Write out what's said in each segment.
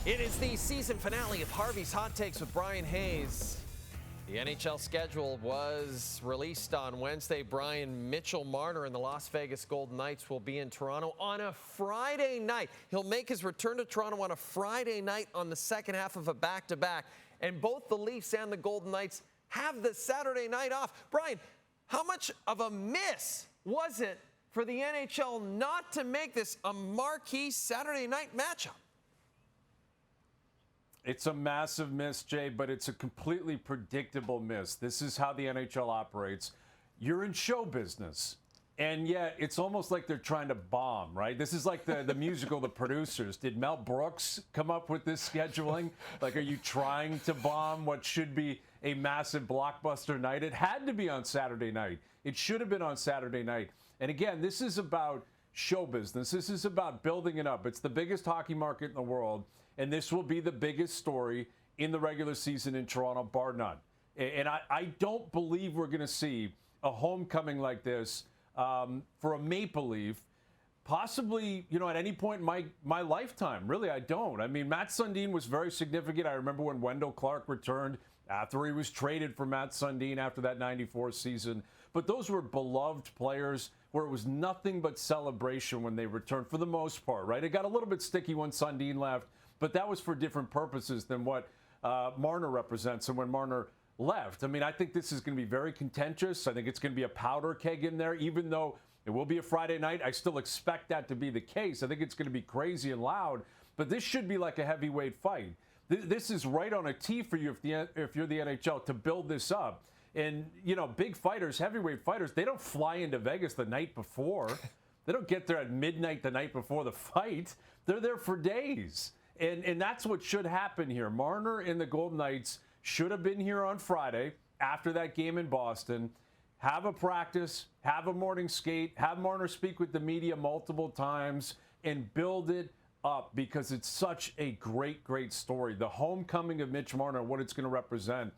It is the season finale of Harvey's Hot Takes with Bryan Hayes. The NHL schedule was released on Wednesday. Mitchell Marner and the Las Vegas Golden Knights will be in Toronto on a Friday night. He'll make his return to Toronto on a Friday night on the second half of a back-to-back. And both the Leafs and the Golden Knights have the Saturday night off. Bryan, how much of a miss was it for the NHL not to make this a marquee Saturday night matchup? It's a massive miss, Jay, but it's a completely predictable miss. This is how the NHL operates. You're in show business, and yet it's almost like they're trying to bomb, right? This is like the musical The Producers. Did Mel Brooks come up with this scheduling? Like, are you trying to bomb what should be a massive blockbuster night? It had to be on Saturday night. It should have been on Saturday night. And again, this is about show business. This is about building it up. It's the biggest hockey market in the world, and this will be the biggest story in the regular season in Toronto, bar none. And I don't believe we're going to see a homecoming like this for a Maple Leaf, possibly, at any point in my lifetime. Really, I don't. I mean, Matt Sundin was very significant. I remember when Wendell Clark returned after he was traded for Matt Sundin after that 94 season. But those were beloved players where it was nothing but celebration when they returned for the most part, right? It got a little bit sticky when Sundin left, but that was for different purposes than what Marner represents. And when Marner left, I mean, I think this is going to be very contentious. I think it's going to be a powder keg in there, even though it will be a Friday night. I still expect that to be the case. I think it's going to be crazy and loud, but this should be like a heavyweight fight. This is right on a tee for you if you're the NHL to build this up. And, big fighters, heavyweight fighters, they don't fly into Vegas the night before. They don't get there at midnight the night before the fight. They're there for days. And that's what should happen here. Marner and the Golden Knights should have been here on Friday after that game in Boston. Have a practice, have a morning skate, have Marner speak with the media multiple times, and build it up because it's such a great, great story. The homecoming of Mitch Marner, what it's going to represent.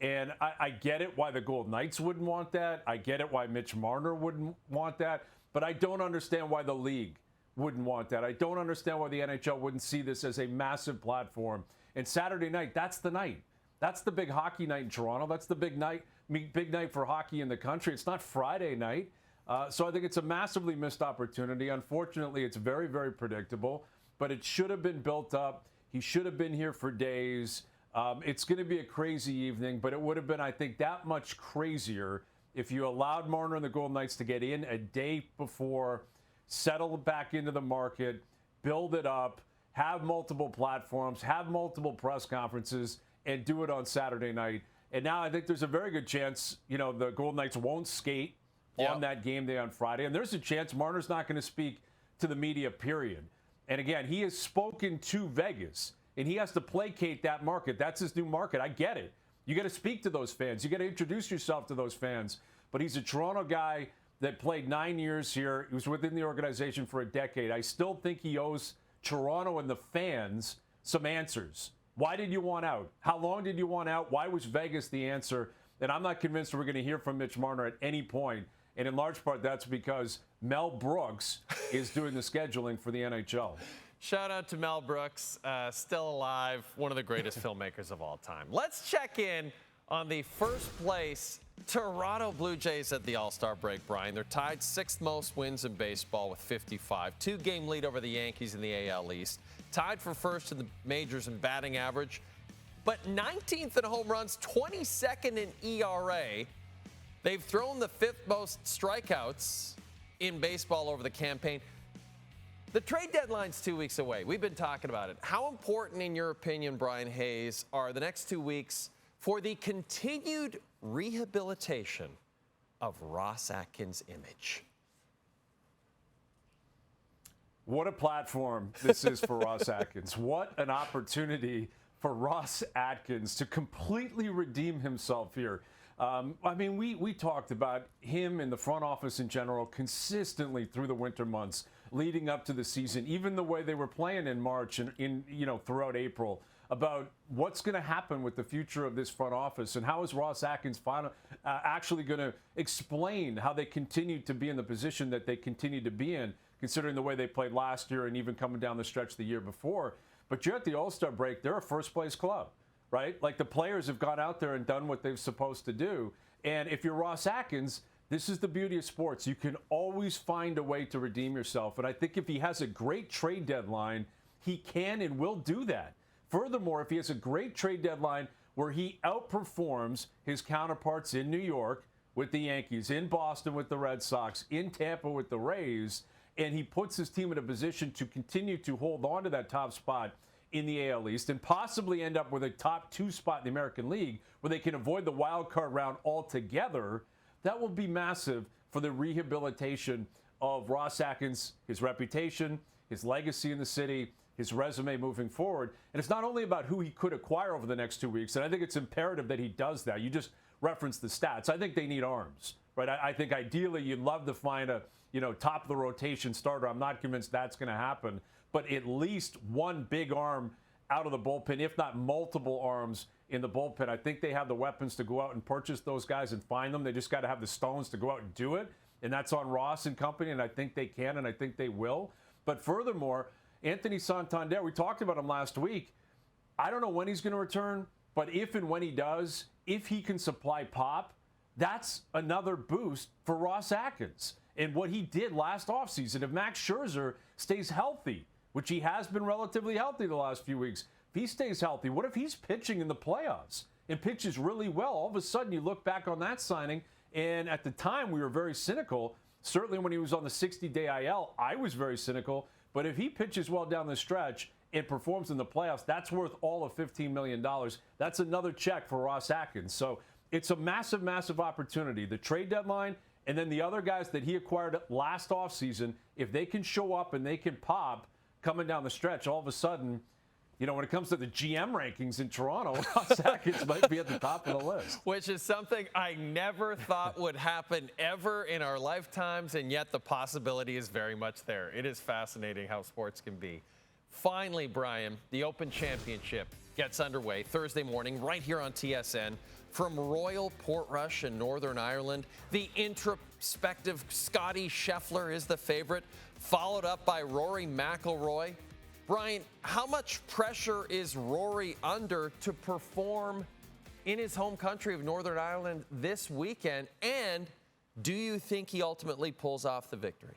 And I get it why the Golden Knights wouldn't want that. I get it why Mitch Marner wouldn't want that. But I don't understand why the league wouldn't want that. I don't understand why the NHL wouldn't see this as a massive platform. And Saturday night, that's the night. That's the big hockey night in Toronto. That's the big night for hockey in the country. It's not Friday night. So I think it's a massively missed opportunity. Unfortunately, it's very, very predictable. But it should have been built up. He should have been here for days. It's going to be a crazy evening, but it would have been, I think, that much crazier if you allowed Marner and the Golden Knights to get in a day before, settle back into the market, build it up, have multiple platforms, have multiple press conferences, and do it on Saturday night. And now I think there's a very good chance, the Golden Knights won't skate on that game day on Friday. And there's a chance Marner's not going to speak to the media, period. And again, he has spoken to Vegas. And he has to placate that market. That's his new market. I get it. You got to speak to those fans. You got to introduce yourself to those fans. But he's a Toronto guy that played 9 years here. He was within the organization for a decade. I still think he owes Toronto and the fans some answers. Why did you want out? How long did you want out? Why was Vegas the answer? And I'm not convinced we're going to hear from Mitch Marner at any point. And in large part, that's because Mel Brooks is doing the scheduling for the NHL. Shout out to Mel Brooks, still alive, one of the greatest filmmakers of all time. Let's check in on the first place Toronto Blue Jays at the All-Star break, Bryan. They're tied sixth most wins in baseball with 55. 2-game lead over the Yankees in the AL East. Tied for first in the majors in batting average, but 19th in home runs, 22nd in ERA. They've thrown the fifth most strikeouts in baseball over the campaign. The trade deadline's 2 weeks away. We've been talking about it. How important, in your opinion, Bryan Hayes, are the next 2 weeks for the continued rehabilitation of Ross Atkins' image? What a platform this is for Ross Atkins. What an opportunity for Ross Atkins to completely redeem himself here. We talked about him in the front office in general consistently through the winter months leading up to the season, even the way they were playing in March and throughout April, about what's going to happen with the future of this front office and how is Ross Atkins actually going to explain how they continue to be in the position that they continue to be in. considering the way they played last year and even coming down the stretch the year before. But you're at the All-Star break, they're a first-place club, right? Like, the players have gone out there and done what they're supposed to do. And if you're Ross Atkins, this is the beauty of sports. You can always find a way to redeem yourself. And I think if he has a great trade deadline, he can and will do that. Furthermore, if he has a great trade deadline where he outperforms his counterparts in New York with the Yankees, in Boston with the Red Sox, in Tampa with the Rays, and he puts his team in a position to continue to hold on to that top spot in the AL East and possibly end up with a top 2 spot in the American League where they can avoid the wild card round altogether, that will be massive for the rehabilitation of Ross Atkins, his reputation, his legacy in the city, his resume moving forward. And it's not only about who he could acquire over the next 2 weeks, and I think it's imperative that he does that. You just referenced the stats. I think they need arms, right? I think ideally you'd love to find a top of the rotation starter. I'm not convinced that's going to happen, but at least one big arm out of the bullpen, if not multiple arms in the bullpen. I think they have the weapons to go out and purchase those guys and find them. They just got to have the stones to go out and do it, and that's on Ross and company, and I think they can, and I think they will. But furthermore, Anthony Santander, we talked about him last week. I don't know when he's going to return, but if and when he does, if he can supply pop, that's another boost for Ross Atkins. And what he did last offseason, if Max Scherzer stays healthy, which he has been relatively healthy the last few weeks, if he stays healthy, what if he's pitching in the playoffs and pitches really well? All of a sudden, you look back on that signing, and at the time, we were very cynical. Certainly when he was on the 60-day IL, I was very cynical. But if he pitches well down the stretch and performs in the playoffs, that's worth all of $15 million. That's another check for Ross Atkins. So it's a massive, massive opportunity. The trade deadline and then the other guys that he acquired last offseason, if they can show up and they can pop coming down the stretch, all of a sudden, when it comes to the GM rankings in Toronto, Ross Atkins might be at the top of the list. Which is something I never thought would happen ever in our lifetimes, and yet the possibility is very much there. It is fascinating how sports can be. Finally, Bryan, the Open Championship gets underway Thursday morning right here on TSN from Royal Portrush in Northern Ireland. The introspective Scotty Scheffler is the favorite, followed up by Rory McIlroy. Bryan, how much pressure is Rory under to perform in his home country of Northern Ireland this weekend? And do you think he ultimately pulls off the victory?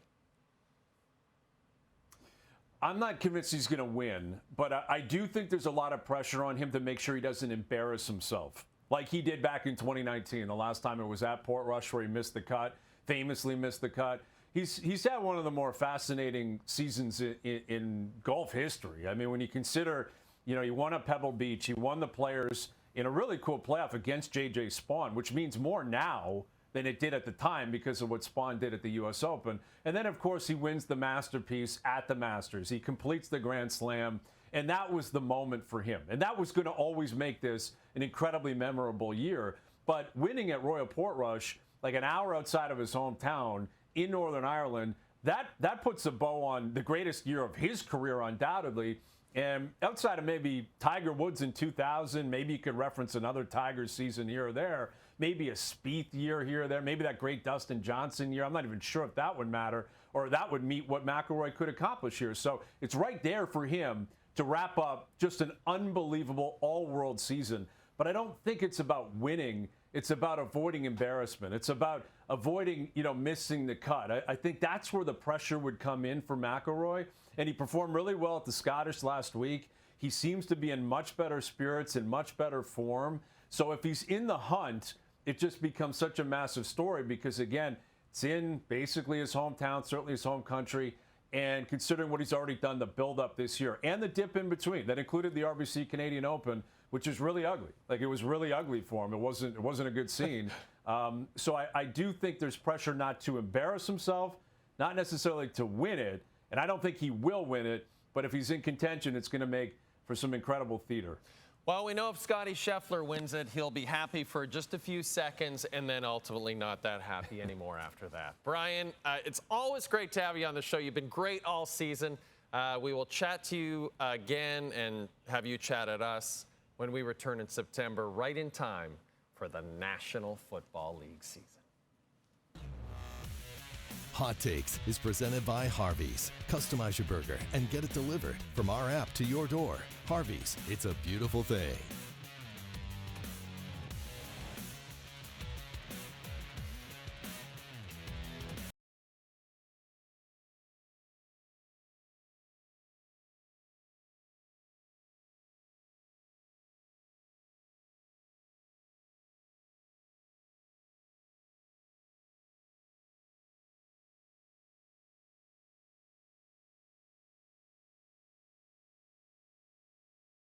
I'm not convinced he's going to win, but I do think there's a lot of pressure on him to make sure he doesn't embarrass himself like he did back in 2019, the last time it was at Portrush where he missed the cut, famously missed the cut. He's had one of the more fascinating seasons in golf history. I mean, when you consider, he won at Pebble Beach, he won the Players in a really cool playoff against J.J. Spaun, which means more now than it did at the time because of what Spaun did at the U.S. Open. And then, of course, he wins the masterpiece at the Masters. He completes the Grand Slam, and that was the moment for him. And that was going to always make this an incredibly memorable year. But winning at Royal Portrush, like an hour outside of his hometown, in Northern Ireland, that puts a bow on the greatest year of his career, undoubtedly. And outside of maybe Tiger Woods in 2000, maybe you could reference another Tiger season here or there, maybe a Spieth year here or there, maybe that great Dustin Johnson year. I'm not even sure if that would matter or that would meet what McIlroy could accomplish here. So it's right there for him to wrap up just an unbelievable all-world season. But I don't think it's about winning. It's about avoiding embarrassment. It's about avoiding, missing the cut. I think that's where the pressure would come in for McIlroy. And he performed really well at the Scottish last week. He seems to be in much better spirits and much better form. So if he's in the hunt, it just becomes such a massive story because, again, it's in basically his hometown, certainly his home country. And considering what he's already done, the build-up this year and the dip in between, that included the RBC Canadian Open, which is really ugly. Like, it was really ugly for him. It wasn't a good scene. So I do think there's pressure not to embarrass himself, not necessarily to win it. And I don't think he will win it. But if he's in contention, it's going to make for some incredible theater. Well, we know if Scotty Scheffler wins it, he'll be happy for just a few seconds and then ultimately not that happy anymore after that. Bryan, it's always great to have you on the show. You've been great all season. We will chat to you again and have you chat at us when we return in September, right in time for the National Football League season. Hot Takes is presented by Harvey's. Customize your burger and get it delivered from our app to your door. Harvey's, it's a beautiful thing.